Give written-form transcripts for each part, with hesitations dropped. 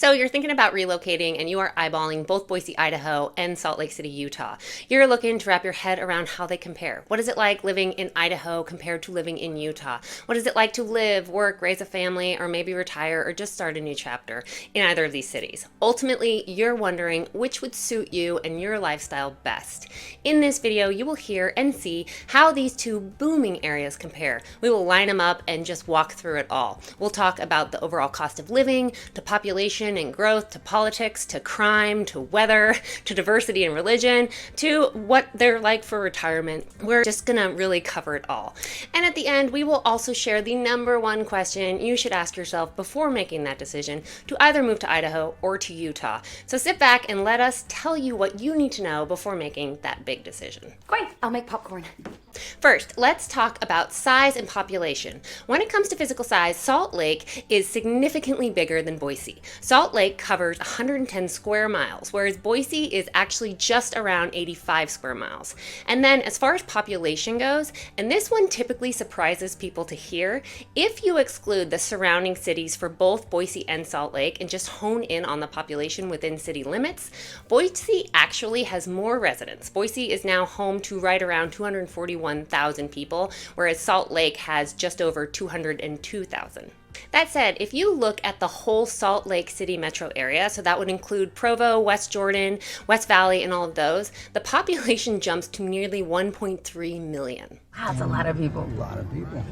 So you're thinking about relocating and you are eyeballing both Boise, Idaho and Salt Lake City, Utah. You're looking to wrap your head around how they compare. What is it like living in Idaho compared to living in Utah? What is it like to live, work, raise a family, or maybe retire or just start a new chapter in either of these cities? Ultimately, you're wondering which would suit you and your lifestyle best. In this video, you will hear and see how these two booming areas compare. We will line them up and just walk through it all. We'll talk about the overall cost of living, to population and growth, to politics, to crime, to weather, to diversity and religion, to what they're like for retirement. We're just gonna really cover it all. And at the end, we will also share the number one question you should ask yourself before making that decision to either move to Idaho or to Utah. So sit back and let us tell you what you need to know before making that big decision. Great, I'll make popcorn. First, let's talk about size and population. When it comes to physical size, Salt Lake is significantly bigger than Boise. Salt Lake covers 110 square miles, whereas Boise is actually just around 85 square miles. And then as far as population goes, and this one typically surprises people to hear, if you exclude the surrounding cities for both Boise and Salt Lake and just hone in on the population within city limits, Boise actually has more residents. Boise is now home to right around 241,000 people, whereas Salt Lake has just over 202,000. That said, if you look at the whole Salt Lake City metro area, so that would include Provo, West Jordan, West Valley, and all of those, the population jumps to nearly 1.3 million. Wow, that's a lot of people. A lot of people.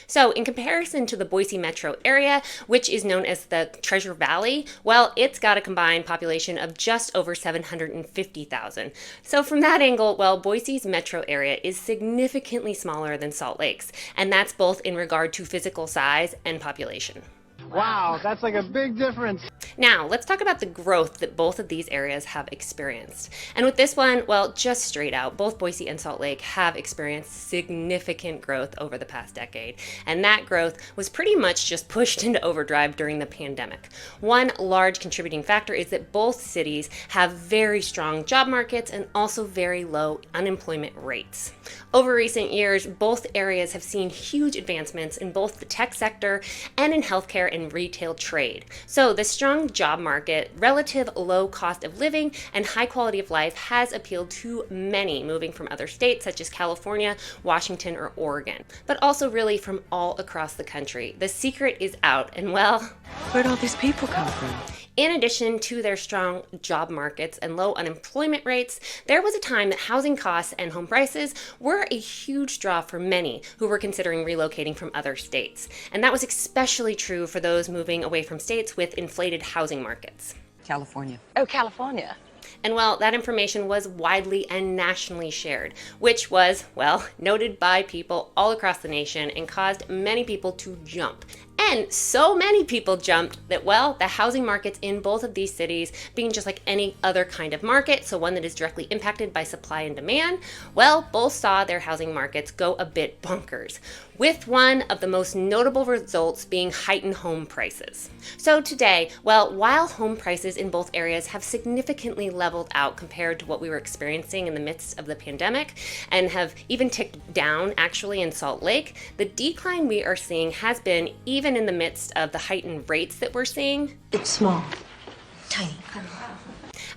So in comparison to the Boise metro area, which is known as the Treasure Valley, well, it's got a combined population of just over 750,000. So from that angle, well, Boise's metro area is significantly smaller than Salt Lake's, and that's both in regard to physical size and population. Wow, that's like a big difference. Now, let's talk about the growth that both of these areas have experienced. And with this one, well, just straight out, both Boise and Salt Lake have experienced significant growth over the past decade. And that growth was pretty much just pushed into overdrive during the pandemic. One large contributing factor is that both cities have very strong job markets and also very low unemployment rates. Over recent years, both areas have seen huge advancements in both the tech sector and in healthcare and retail trade. So the strong job market, relative low cost of living, and high quality of life has appealed to many moving from other states such as California, Washington, or Oregon, but also really from all across the country. The secret is out, and well, Where'd all these people come from? in addition to their strong job markets and low unemployment rates, there was a time that housing costs and home prices were a huge draw for many who were considering relocating from other states. And that was especially true for those moving away from states with inflated housing markets. California. Oh, California. And well, that information was widely and nationally shared, which was, well, noted by people all across the nation and caused many people to jump. And so many people jumped that, well, the housing markets in both of these cities, being just like any other kind of market, so one that is directly impacted by supply and demand, well, both saw their housing markets go a bit bonkers, with one of the most notable results being heightened home prices. So today, well, while home prices in both areas have significantly leveled out compared to what we were experiencing in the midst of the pandemic, and have even ticked down actually in Salt Lake, the decline we are seeing has been, even in the midst of the heightened rates that we're seeing, It's small. Tiny.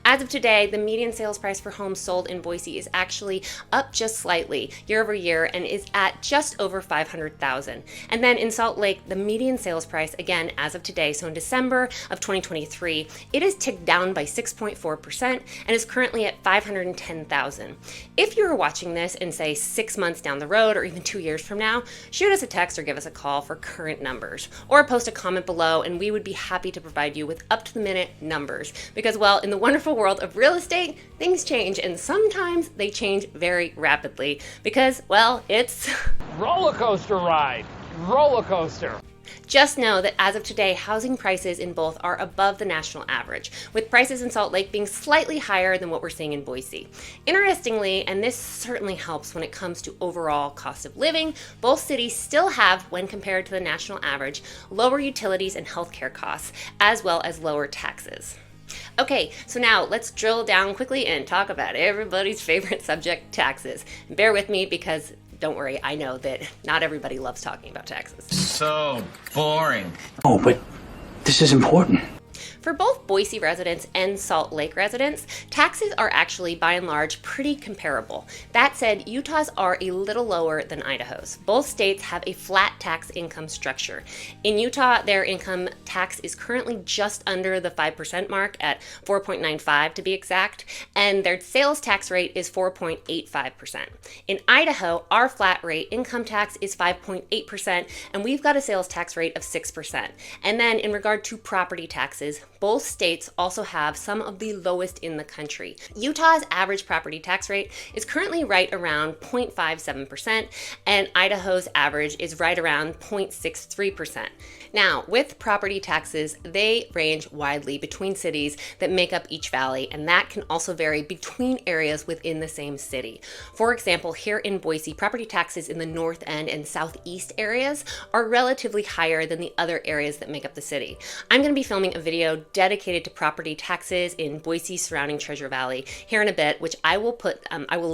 as of today, the median sales price for homes sold in Boise is actually up just slightly year over year and is at just over $500,000. And then in Salt Lake, the median sales price, again, as of today, so in December of 2023, it is ticked down by 6.4% and is currently at $510,000. If you were watching this in, say, 6 months down the road or even 2 years from now, shoot us a text or give us a call for current numbers, or post a comment below and we would be happy to provide you with up-to-the-minute numbers. Because, well, in the wonderful world of real estate, things change, and sometimes they change very rapidly because, well, it's roller coaster ride. Roller coaster. Just know that as of today, housing prices in both are above the national average, with prices in Salt Lake being slightly higher than what we're seeing in Boise. Interestingly, and this certainly helps when it comes to overall cost of living, both cities still have, when compared to the national average, lower utilities and healthcare costs, as well as lower taxes. Okay, so now let's drill down quickly and talk about everybody's favorite subject, taxes. Bear with me because, don't worry, I know that not everybody loves talking about taxes. So boring. Oh, but this is important. For both Boise residents and Salt Lake residents, taxes are actually by and large pretty comparable. That said, Utah's are a little lower than Idaho's. Both states have a flat tax income structure. In Utah, their income tax is currently just under the 5% mark at 4.95 to be exact, and their sales tax rate is 4.85%. In Idaho, our flat rate income tax is 5.8%, and we've got a sales tax rate of 6%. And then in regard to property taxes, both states also have some of the lowest in the country. Utah's average property tax rate is currently right around 0.57%, and Idaho's average is right around 0.63%. Now, with property taxes, they range widely between cities that make up each valley, and that can also vary between areas within the same city. For example, here in Boise, property taxes in the north end and southeast areas are relatively higher than the other areas that make up the city. I'm going to be filming a video dedicated to property taxes in Boise surrounding Treasure Valley here in a bit, which I will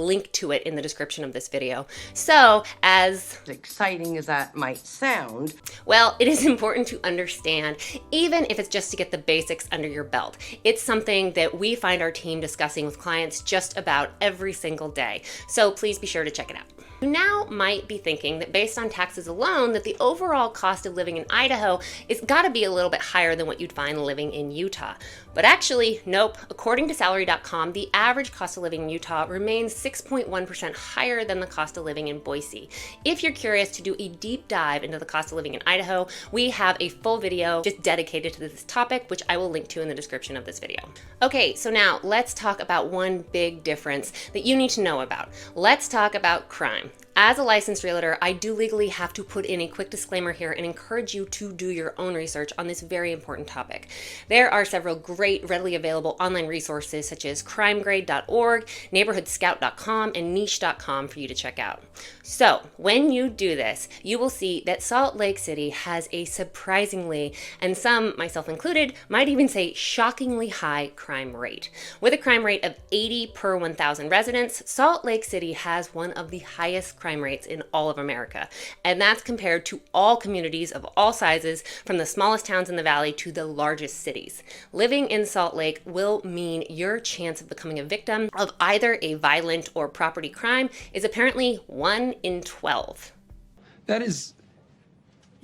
link to it in the description of this video. So, as exciting as that might sound, well, it is important to understand, even if it's just to get the basics under your belt. It's something that we find our team discussing with clients just about every single day. So please be sure to check it out. You now might be thinking that based on taxes alone, that the overall cost of living in Idaho is gotta be a little bit higher than what you'd find living in Utah. But actually, nope. According to salary.com, the average cost of living in Utah remains 6.1% higher than the cost of living in Boise. If you're curious to do a deep dive into the cost of living in Idaho, we have a full video just dedicated to this topic, which I will link to in the description of this video. Okay, so now let's talk about one big difference that you need to know about. Let's talk about crime. As a licensed realtor, I do legally have to put in a quick disclaimer here and encourage you to do your own research on this very important topic. There are several great readily available online resources such as crimegrade.org, neighborhoodscout.com, and niche.com for you to check out. So when you do this, you will see that Salt Lake City has a surprisingly, and some, myself included, might even say shockingly high crime rate. With a crime rate of 80 per 1,000 residents, Salt Lake City has one of the highest crime rates in all of America. And that's compared to all communities of all sizes, from the smallest towns in the valley to the largest cities. Living in Salt Lake will mean your chance of becoming a victim of either a violent or property crime is apparently 1 in 12. That is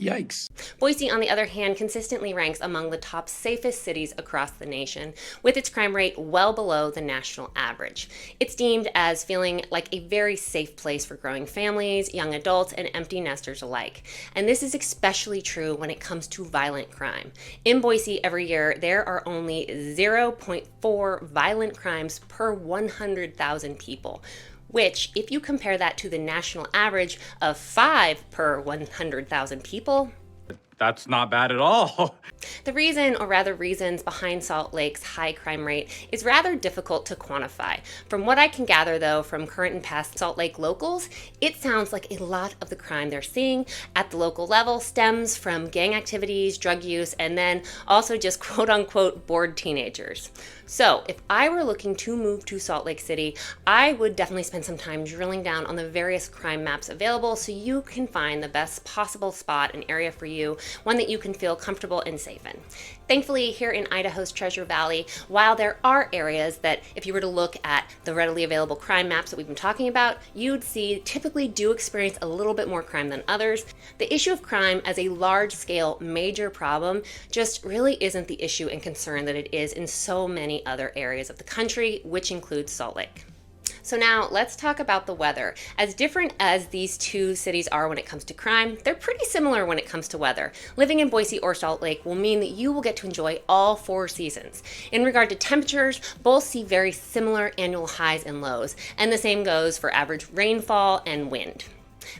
yikes. Boise, on the other hand, consistently ranks among the top safest cities across the nation, with its crime rate well below the national average. It's deemed as feeling like a very safe place for growing families, young adults, and empty nesters alike. And this is especially true when it comes to violent crime. In Boise, every year, there are only 0.4 violent crimes per 100,000 people, which, if you compare that to the national average of 5 per 100,000 people, that's not bad at all. The reason, or rather reasons, behind Salt Lake's high crime rate is rather difficult to quantify. From what I can gather, though, from current and past Salt Lake locals, it sounds like a lot of the crime they're seeing at the local level stems from gang activities, drug use, and then also just quote-unquote bored teenagers. So if I were looking to move to Salt Lake City, I would definitely spend some time drilling down on the various crime maps available so you can find the best possible spot and area for you, one that you can feel comfortable and safe in. Thankfully, here in Idaho's Treasure Valley, while there are areas that, if you were to look at the readily available crime maps that we've been talking about, you'd see typically do experience a little bit more crime than others, the issue of crime as a large-scale major problem just really isn't the issue and concern that it is in so many other areas of the country, which includes Salt Lake. So now let's talk about the weather. As different as these two cities are when it comes to crime, they're pretty similar when it comes to weather. Living in Boise or Salt Lake will mean that you will get to enjoy all 4 seasons. In regard to temperatures, both see very similar annual highs and lows, and the same goes for average rainfall and wind.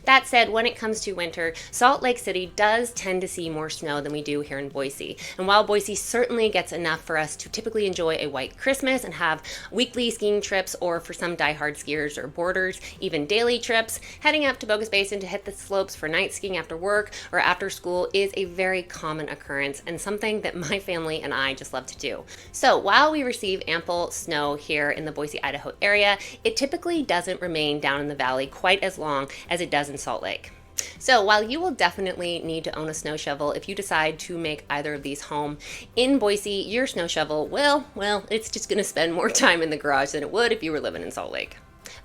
That said, when it comes to winter, Salt Lake City does tend to see more snow than we do here in Boise. And while Boise certainly gets enough for us to typically enjoy a white Christmas and have weekly skiing trips, or for some diehard skiers or boarders, even daily trips, heading up to Bogus Basin to hit the slopes for night skiing after work or after school is a very common occurrence and something that my family and I just love to do. So while we receive ample snow here in the Boise, Idaho area, it typically doesn't remain down in the valley quite as long as it does in Salt Lake. So while you will definitely need to own a snow shovel if you decide to make either of these home, in Boise, your snow shovel, well, it's just going to spend more time in the garage than it would if you were living in Salt Lake.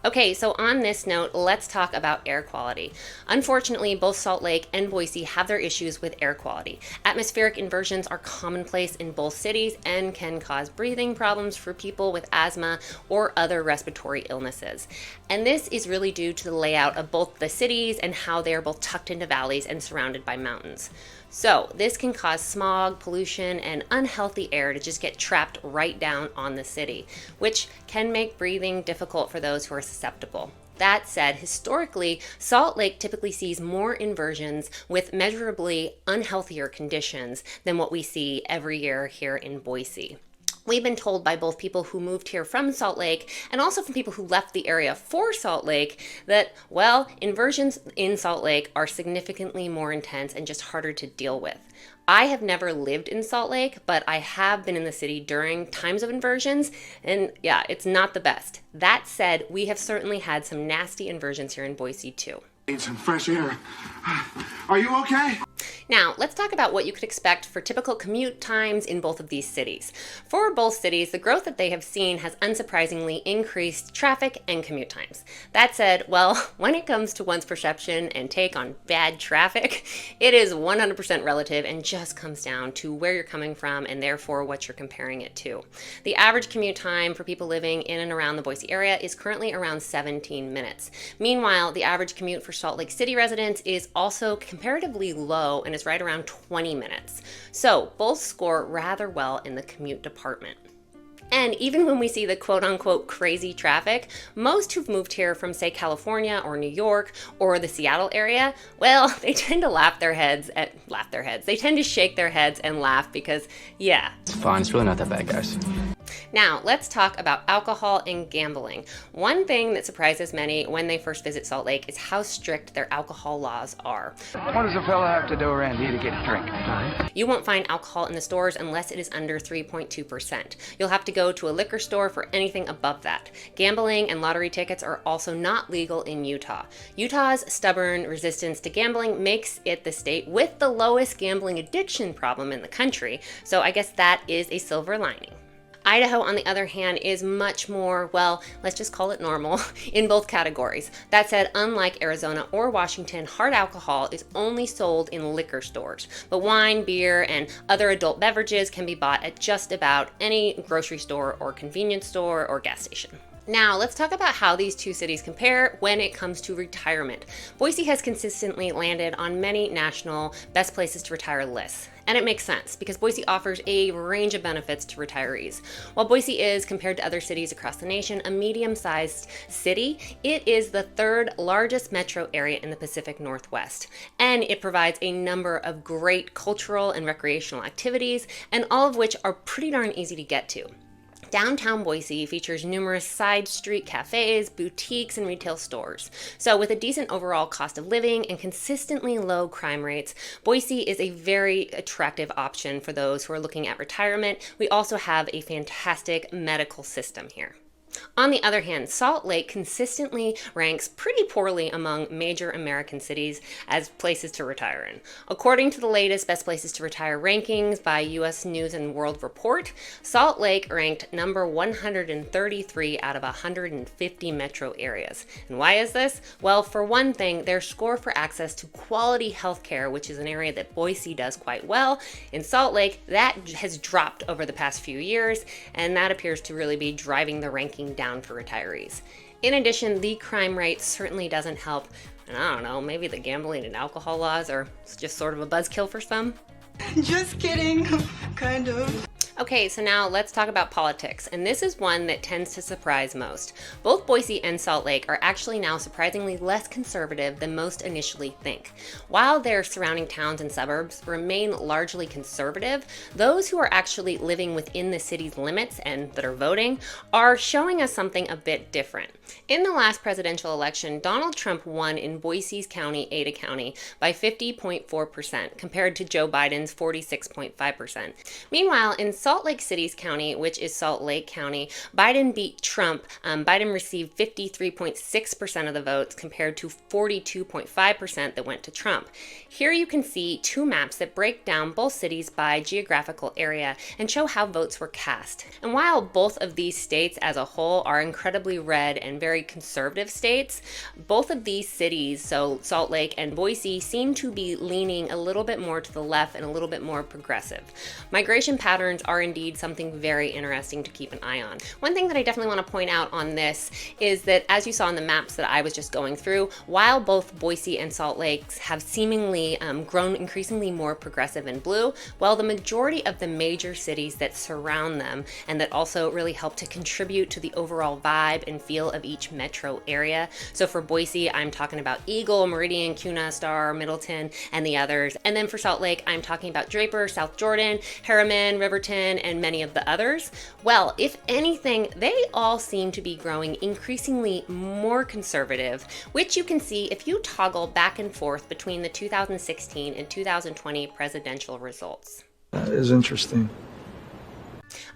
Okay, so on this note, let's talk about air quality. Unfortunately, both Salt Lake and Boise have their issues with air quality. Atmospheric inversions are commonplace in both cities and can cause breathing problems for people with asthma or other respiratory illnesses. And this is really due to the layout of both the cities and how they are both tucked into valleys and surrounded by mountains. So this can cause smog, pollution, and unhealthy air to just get trapped right down on the city, which can make breathing difficult for those who are susceptible. That said, historically, Salt Lake typically sees more inversions with measurably unhealthier conditions than what we see every year here in Boise. We've been told by both people who moved here from Salt Lake and also from people who left the area for Salt Lake that, well, inversions in Salt Lake are significantly more intense and just harder to deal with. I have never lived in Salt Lake, but I have been in the city during times of inversions, and yeah, it's not the best. That said, we have certainly had some nasty inversions here in Boise too. Need some fresh air. Are you okay? Now, let's talk about what you could expect for typical commute times in both of these cities. For both cities, the growth that they have seen has unsurprisingly increased traffic and commute times. That said, well, when it comes to one's perception and take on bad traffic, it is 100% relative and just comes down to where you're coming from and therefore what you're comparing it to. The average commute time for people living in and around the Boise area is currently around 17 minutes. Meanwhile, the average commute for Salt Lake City residents is also comparatively low and is right around 20 minutes. So both score rather well in the commute department. And even when we see the quote-unquote crazy traffic, most who've moved here from, say, California or New York or the Seattle area, well, they tend to They tend to shake their heads and laugh because, yeah. It's fine. It's really not that bad, guys. Now, let's talk about alcohol and gambling. One thing that surprises many when they first visit Salt Lake is how strict their alcohol laws are. What does a fella have to do around here to get a drink? You won't find alcohol in the stores unless it is under 3.2%. You'll have to go to a liquor store for anything above that. Gambling and lottery tickets are also not legal in Utah. Utah's stubborn resistance to gambling makes it the state with the lowest gambling addiction problem in the country, so I guess that is a silver lining. Idaho, on the other hand, is much more, well, let's just call it normal in both categories. That said, unlike Arizona or Washington, hard alcohol is only sold in liquor stores, but wine, beer, and other adult beverages can be bought at just about any grocery store or convenience store or gas station. Now, let's talk about how these two cities compare when it comes to retirement. Boise has consistently landed on many national best places to retire lists. And it makes sense because Boise offers a range of benefits to retirees. While Boise is, compared to other cities across the nation, a medium-sized city, it is the third largest metro area in the Pacific Northwest. And it provides a number of great cultural and recreational activities, and all of which are pretty darn easy to get to. Downtown Boise features numerous side street cafes, boutiques, and retail stores. So with a decent overall cost of living and consistently low crime rates, Boise is a very attractive option for those who are looking at retirement. We also have a fantastic medical system here. On the other hand, Salt Lake consistently ranks pretty poorly among major American cities as places to retire in. According to the latest Best Places to Retire rankings by U.S. News and World Report, Salt Lake ranked number 133 out of 150 metro areas. And why is this? Well, for one thing, their score for access to quality healthcare, which is an area that Boise does quite well. In Salt Lake, that has dropped over the past few years, and that appears to really be driving the ranking down for retirees. In addition, the crime rate certainly doesn't help, and I don't know, maybe the gambling and alcohol laws are just sort of a buzzkill for some. Just kidding, kind of. Okay, so now let's talk about politics, and this is one that tends to surprise most. Both Boise and Salt Lake are actually now surprisingly less conservative than most initially think. While their surrounding towns and suburbs remain largely conservative, those who are actually living within the city's limits and that are voting are showing us something a bit different. In the last presidential election, Donald Trump won in Boise's county, Ada County, by 50.4% compared to Joe Biden's 46.5%. Meanwhile, in Salt Lake City's county, which is Salt Lake County, Biden beat Trump. Biden received 53.6% of the votes compared to 42.5% that went to Trump. Here you can see two maps that break down both cities by geographical area and show how votes were cast. And while both of these states as a whole are incredibly red and very conservative states, both of these cities, so Salt Lake and Boise, seem to be leaning a little bit more to the left and a little bit more progressive. Migration patterns are indeed something very interesting to keep an eye on. One thing that I definitely want to point out on this is that, as you saw in the maps that I was just going through, while both Boise and Salt Lake have seemingly grown increasingly more progressive and blue, well, the majority of the major cities that surround them and that also really help to contribute to the overall vibe and feel of each metro area. So for Boise, I'm talking about Eagle, Meridian, Kuna, Star, Middleton, and the others. And then for Salt Lake, I'm talking about Draper, South Jordan, Harriman, Riverton, and many of the others. Well, if anything, they all seem to be growing increasingly more conservative, which you can see if you toggle back and forth between the 2016 and 2020 presidential results. That is interesting.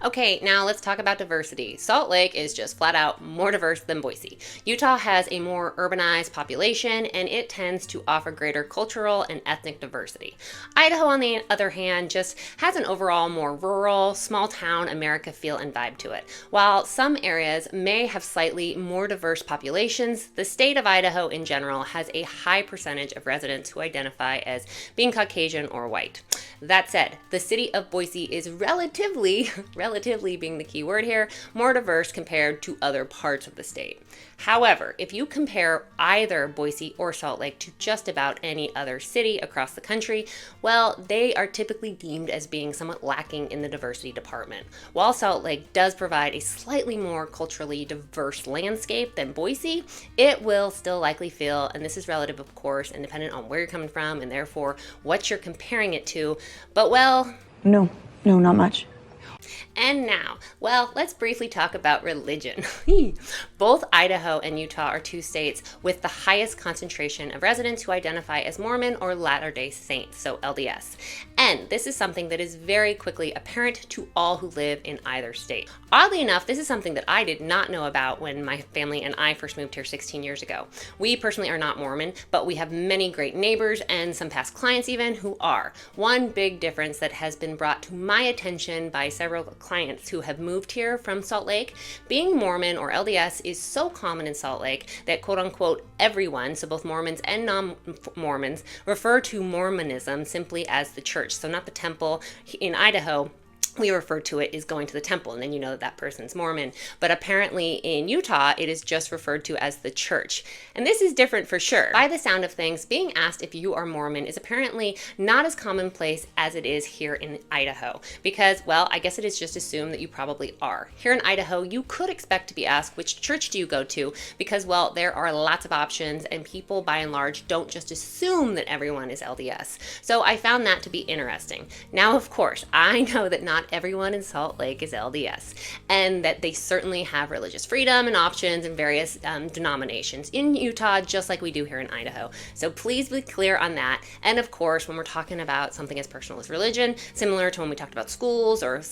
Okay, now let's talk about diversity. Salt Lake is just flat out more diverse than Boise. Utah has a more urbanized population, and it tends to offer greater cultural and ethnic diversity. Idaho, on the other hand, just has an overall more rural, small town America feel and vibe to it. While some areas may have slightly more diverse populations, the state of Idaho in general has a high percentage of residents who identify as being Caucasian or white. That said, the city of Boise is relatively being the key word here, more diverse compared to other parts of the state. However, if you compare either Boise or Salt Lake to just about any other city across the country, well, they are typically deemed as being somewhat lacking in the diversity department. While Salt Lake does provide a slightly more culturally diverse landscape than Boise, it will still likely feel, and this is relative of course and dependent on where you're coming from and therefore what you're comparing it to, but well, No, not much. And now, well, let's briefly talk about religion. Both Idaho and Utah are two states with the highest concentration of residents who identify as Mormon or Latter-day Saints, so LDS. And this is something that is very quickly apparent to all who live in either state. Oddly enough, this is something that I did not know about when my family and I first moved here 16 years ago. We personally are not Mormon, but we have many great neighbors and some past clients even who are. One big difference that has been brought to my attention by several clients who have moved here from Salt Lake, being Mormon or LDS is so common in Salt Lake that quote unquote everyone, so both Mormons and non-Mormons, refer to Mormonism simply as the church. So not the temple. In Idaho, we refer to it as going to the temple, and then you know that that person's Mormon. But apparently in Utah, it is just referred to as the church. And this is different for sure. By the sound of things, being asked if you are Mormon is apparently not as commonplace as it is here in Idaho. Because, well, I guess it is just assumed that you probably are. Here in Idaho, you could expect to be asked, which church do you go to? Because, well, there are lots of options, and people, by and large, don't just assume that everyone is LDS. So I found that to be interesting. Now, of course, I know that not everyone in Salt Lake is LDS, and that they certainly have religious freedom and options in various denominations in Utah, just like we do here in Idaho. So please be clear on that. And of course, when we're talking about something as personal as religion, similar to when we talked about schools or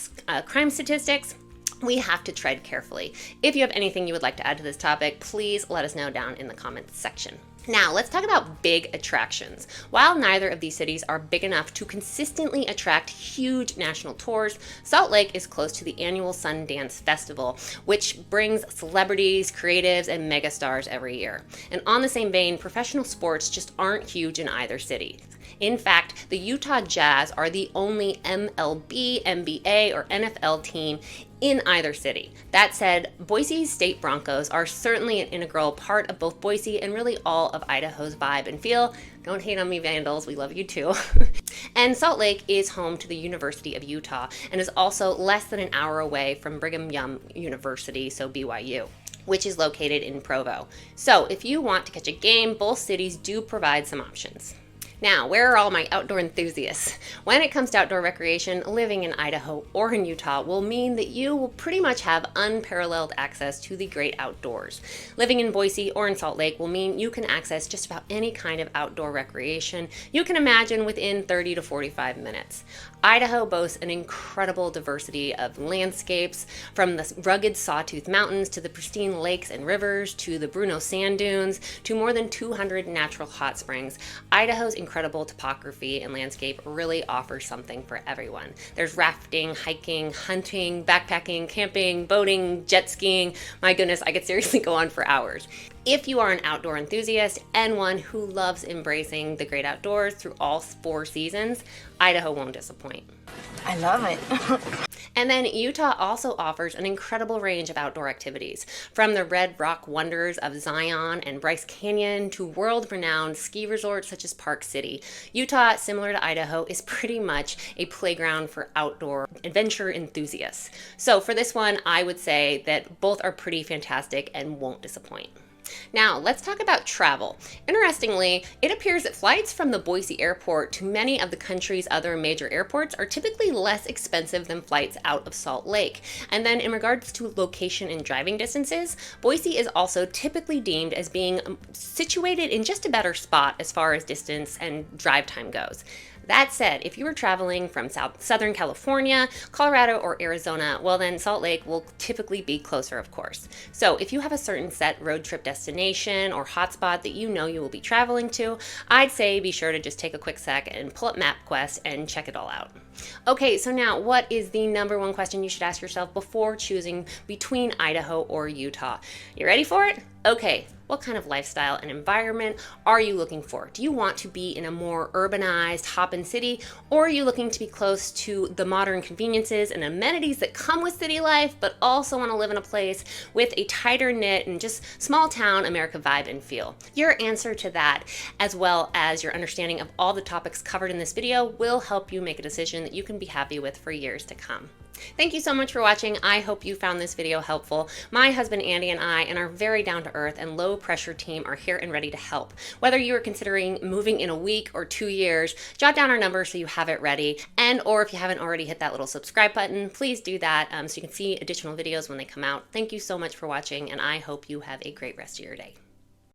crime statistics, we have to tread carefully. If you have anything you would like to add to this topic, please let us know down in the comments section. Now, let's talk about big attractions. While neither of these cities are big enough to consistently attract huge national tours, Salt Lake is close to the annual Sundance Festival, which brings celebrities, creatives, and megastars every year. And on the same vein, professional sports just aren't huge in either city. In fact, the Utah Jazz are the only MLB, NBA, or NFL team in either city. That said, Boise's State Broncos are certainly an integral part of both Boise and really all of Idaho's vibe and feel. Don't hate on me, Vandals, we love you too. And Salt Lake is home to the University of Utah and is also less than an hour away from Brigham Young University, so BYU, which is located in Provo. So if you want to catch a game, both cities do provide some options. Now, where are all my outdoor enthusiasts? When it comes to outdoor recreation, living in Idaho or in Utah will mean that you will pretty much have unparalleled access to the great outdoors. Living in Boise or in Salt Lake will mean you can access just about any kind of outdoor recreation you can imagine within 30 to 45 minutes. Idaho boasts an incredible diversity of landscapes, from the rugged Sawtooth Mountains to the pristine lakes and rivers to the Bruno sand dunes to more than 200 natural hot springs. Idaho's incredible topography and landscape really offers something for everyone. There's rafting, hiking, hunting, backpacking, camping, boating, jet skiing. My goodness, I could seriously go on for hours. If you are an outdoor enthusiast and one who loves embracing the great outdoors through all 4 seasons, Idaho won't disappoint. I love it. And then Utah also offers an incredible range of outdoor activities, from the red rock wonders of Zion and Bryce Canyon to world-renowned ski resorts such as Park City. Utah, similar to Idaho, is pretty much a playground for outdoor adventure enthusiasts. So for this one, I would say that both are pretty fantastic and won't disappoint. Now, let's talk about travel. Interestingly, it appears that flights from the Boise airport to many of the country's other major airports are typically less expensive than flights out of Salt Lake. And then in regards to location and driving distances, Boise is also typically deemed as being situated in just a better spot as far as distance and drive time goes. That said, if you were traveling from Southern California, Colorado, or Arizona, well then Salt Lake will typically be closer, of course. So if you have a certain set road trip destination or hotspot that you know you will be traveling to, I'd say be sure to just take a quick sec and pull up MapQuest and check it all out. Okay, so now what is the number one question you should ask yourself before choosing between Idaho or Utah? You ready for it? Okay. What kind of lifestyle and environment are you looking for? Do you want to be in a more urbanized, hop-in city, or are you looking to be close to the modern conveniences and amenities that come with city life, but also want to live in a place with a tighter knit and just small town America vibe and feel? Your answer to that, as well as your understanding of all the topics covered in this video, will help you make a decision that you can be happy with for years to come. Thank you so much for watching. I hope you found this video helpful. My husband Andy and I and our very down-to-earth and low-pressure team are here and ready to help. Whether you are considering moving in a week or 2 years, jot down our number so you have it ready. And or if you haven't already hit that little subscribe button, please do that so you can see additional videos when they come out. Thank you so much for watching, and I hope you have a great rest of your day.